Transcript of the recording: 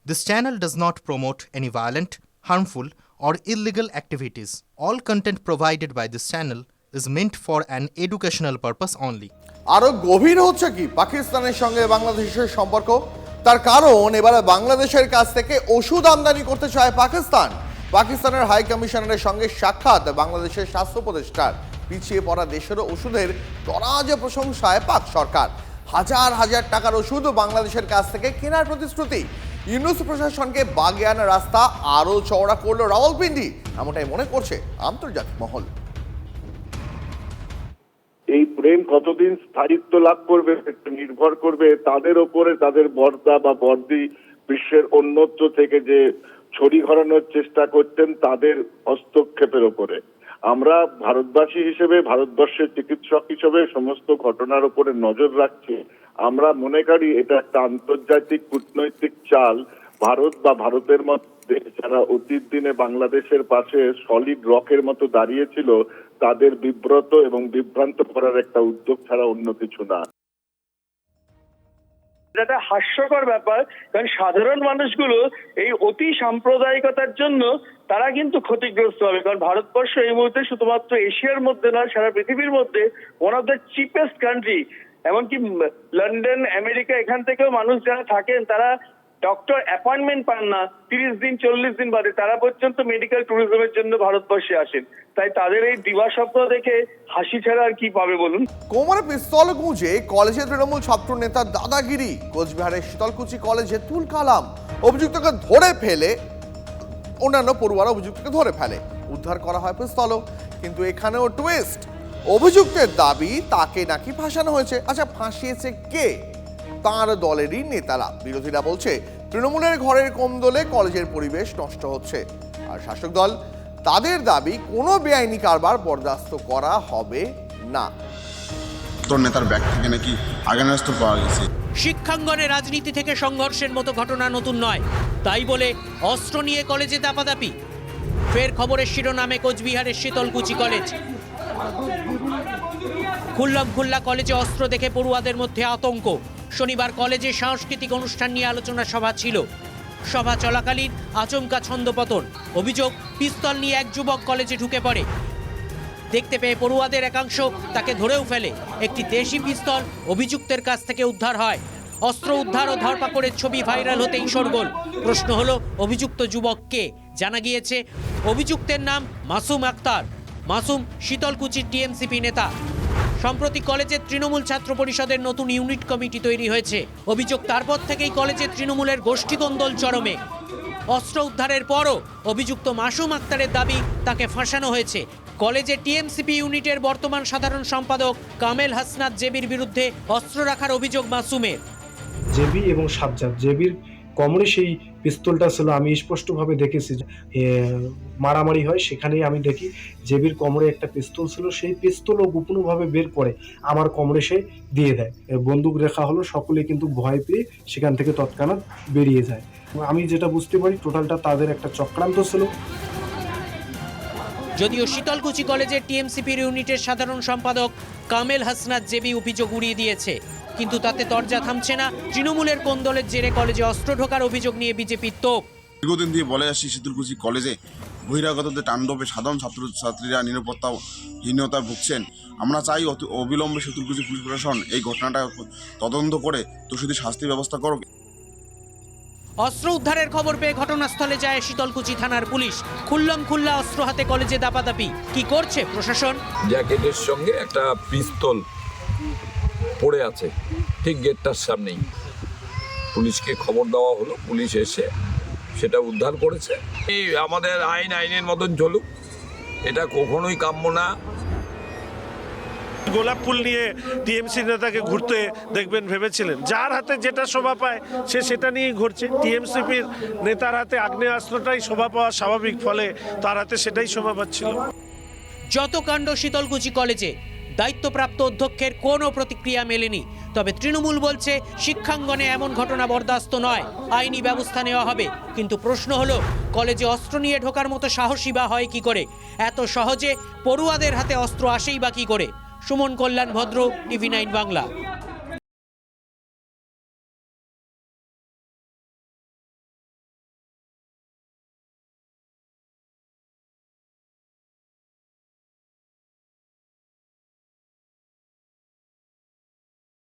This channel does not promote any violent, harmful, or illegal activities. All content provided by this channel is meant for an educational purpose only. আরো গভীর হচ্ছে কি পাকিস্তানের সঙ্গে বাংলাদেশের সম্পর্ক? তার কারণ এবারে বাংলাদেশের কাছ থেকে ওষুধ আমদানি করতে চায় পাকিস্তান। পাকিস্তানের হাই কমিশনারের সঙ্গে সাক্ষাৎ বাংলাদেশের স্বাস্থ্য উপদেষ্টার। পিছিয়ে পড়া দেশেরও ওষুধের তরাজে প্রশংসায় পাক সরকার। হাজার হাজার টাকার ওষুধ বাংলাদেশের কাছ থেকে কেনার প্রতিশ্রুতি। ইউনূস প্রশাসনকে বাগে আনার রাস্তা আরো চওড়া করলো রাওয়ালপিন্ডি, এমনটাই মনে করছে আন্তর্জাতিক মহল। এই প্রেম কতদিন স্থায়িত্ব লাভ করবে নির্ভর করবে তাদের ওপরে, তাদের বর্দা বা বর্দি বিশ্বের অন্যত্র থেকে যে ছড়ি ঘরানোর চেষ্টা করতেন তাদের হস্তক্ষেপের ওপরে। আমরা ভারতবাসী হিসেবে, ভারতবর্ষের চিকিৎসক হিসেবে সমস্ত ঘটনার উপরে নজর রাখছি। আমরা মনে করি এটা একটা আন্তর্জাতিক কূটনৈতিক চাল। ভারত বা ভারতের মধ্যে যারা অতীত দিনে বাংলাদেশের পাশে সলিড রকের মতো দাঁড়িয়েছিল তাদের বিব্রত এবং বিভ্রান্ত করার একটা উদ্যোগ ছাড়া অন্য কিছু না। এটা হাস্যকর ব্যাপার, কারণ সাধারণ মানুষগুলো এই অতি সাম্প্রদায়িকতার জন্য তারা কিন্তু ক্ষতিগ্রস্ত হবে। কারণ ভারতবর্ষ এই মুহূর্তে শুধুমাত্র এশিয়ার মধ্যে নয়, সারা পৃথিবীর মধ্যে one of the cheapest country. এমনকি লন্ডন, আমেরিকা, এখান থেকেও মানুষ যারা থাকেন তারা ডক্টর অ্যাপয়েন্টমেন্ট পান না 30 দিন 40 দিন বাদে, তারা পর্যন্ত মেডিকেল ট্যুরিজমের জন্য ভারতবর্ষে আসেন। তাই তাদের এই দিবাস্বপ্ন দেখে হাসি ছাড়া আর কি পাবে বলুন। কোমরে পিস্তল গুঁজে কলেজে তৃণমূল ছাত্র নেতার দাদাগিরি। কোচবিহারের শীতলকুচি কলেজে তুল কালাম। অভিযুক্তকে ধরে ফেলে অন্যান্য পড়ুয়ারা অভিযুক্তকে ধরে ফেলে, উদ্ধার করা হয় পিস্তলও। কিন্তু এখানেও টুইস্ট, অভিযুক্তের দাবি তাকে নাকি ফাঁসানো হয়েছে। আচ্ছা, ফাঁসিয়েছে কে? তার দলেরই নেতারা। বিরোধীরা বলছে তৃণমূলের ঘরের কোন্দলে কলেজের পরিবেশ নষ্ট হচ্ছে। আর শাসক দল তাদের দাবি কোনো বেআইনি কারবার বরদাস্ত করা হবে না। তোর নেতার ব্যাগ থেকে নাকি আগ্নেয়াস্ত্র পাওয়া গেছে। শিক্ষাঙ্গনে রাজনীতি থেকে সংঘর্ষের মতো ঘটনা নতুন নয়, তাই বলে অস্ত্র নিয়ে কলেজে দাপাদাপি। ফের খবরের শিরোনামে কোচবিহারের শীতলকুচি কলেজ। খুল্লা কলেজে অস্ত্র দেখে পড়ুয়াদের মধ্যে আতঙ্ক। শনিবার কলেজে সাংস্কৃতিক অনুষ্ঠান নিয়ে আলোচনা সভা ছিল। সভা চলাকালীন আচমকা ছন্দপতন। অভিযোগ, পিস্তল নিয়ে এক যুবক কলেজে ঢুকে পড়ে। দেখতে পেয়ে পড়ুয়াদের একাংশ তাকে ধরেও ফেলে। একটি দেশি পিস্তল অভিযুক্তের কাছ থেকে উদ্ধার হয়। অস্ত্র উদ্ধার ও ধরপাকড়ের ছবি ভাইরাল হতেই শোরগোল। প্রশ্ন হলো, অভিযুক্ত যুবক কে? জানা গিয়েছে অভিযুক্তের নাম মাসুম আক্তার। মাসুম শীতলকুচির টিএমসিপি নেতা। সম্প্রতি কলেজের তৃণমূল ছাত্র পরিষদের নতুন ইউনিট কমিটি তৈরি হয়েছে। অভিযোগ, তারপর থেকেই কলেজের তৃণমূলের গোষ্ঠীদ্বন্দ্ব চরমে। অস্ত্র উদ্ধারের পরও অভিযুক্ত মাসুম আক্তারের দাবি তাকে ফাঁসানো হয়েছে। কলেজের টিএমসিপি ইউনিটের বর্তমান সাধারণ সম্পাদক কামেল হাসনাত জেবির বিরুদ্ধে অস্ত্র রাখার অভিযোগ মাসুমের। জেবি এবং সাজ্জাদ, জেবির কোমরে সেই পিস্তলটা ছিল। আমি স্পষ্টভাবে দেখেছি, মারামারি হয় সেখানেই আমি দেখি জেবির কোমরে একটা পিস্তল ছিল। সেই পিস্তলও গোপনভাবে বের করে আমার কোমরে সে দিয়ে দেয়। বন্দুক রেখা হলো, সকলে কিন্তু ভয় পেয়ে সেখান থেকে তৎক্ষণাৎ বেরিয়ে যায়। আমি যেটা বুঝতে পারি টোটালটা তাদের একটা চক্রান্ত ছিল। যদিও শীতলকুচি কলেজের টিএমসিপির ইউনিটের সাধারণ সম্পাদক কামেল হাসনাত জেবি অভিযোগ উড়িয়ে দিয়েছে, কিন্তু তাতে দরজা থামছে না। তৃণমূলের কোন্দলের জেরে কলেজে অস্ত্র ঢোকার অভিযোগ নিয়ে বিজেপির তোপ। দীর্ঘদিন দিয়ে বলে আসছি শীতলকুচি কলেজে বহিরাগতদের তাণ্ডবে সাধারণ ছাত্রছাত্রীরা নিরাপত্তাহীনতা ভুগছেন। আমরা চাই অবিলম্বে শীতলকুচি পুলিশ প্রশাসন এই ঘটনাটা তদন্ত করে দোষীদের শাস্তির ব্যবস্থা করুক। অস্ত্র উদ্ধারের খবর পেয়ে ঘটনাস্থলে যায় শীতলকুচি থানার পুলিশ। খুল্লা অস্ত্র হাতে কলেজে দাপাদাপি। কি করছে প্রশাসন? জ্যাকেটের সঙ্গে একটা পিস্তল পড়ে আছে ঠিক গেটটার সামনেই। পুলিশকে খবর দেওয়া হলো, পুলিশ এসে সেটা উদ্ধার করেছে। এই আমাদের আইনের মতন চলুক, এটা কখনোই কাম্য না। গোলাপ ফুল নিয়ে টিএমসি নেতাকে ঘুরতে দেখবেন ভেবেছিলেন? যার হাতে যেটা শোভা পায় সে সেটা নিয়েই ঘুরছে। টিএমসিপির নেতার হাতে আগ্নেয়াস্ত্রটাই শোভা পাওয়া স্বাভাবিক, ফলে তার হাতে সেটাই শোভা পাচ্ছিল। যত কাণ্ড শীতলকুচি কলেজে, দায়িত্বপ্রাপ্ত অধ্যক্ষের কোনো প্রতিক্রিয়া মেলেনি। তবে তৃণমূল বলছে শিক্ষাঙ্গনে এমন ঘটনা বরদাস্ত নয়, আইনি ব্যবস্থা নেওয়া হবে। কিন্তু প্রশ্ন হলো, কলেজে অস্ত্র নিয়ে ঢোকার মতো সাহসী বা হয় কি করে? এত সহজে পড়ুয়াদের হাতে অস্ত্র আসেই বা কি করে? সুমন কল্যাণ ভদ্র, টিভি9 বাংলা।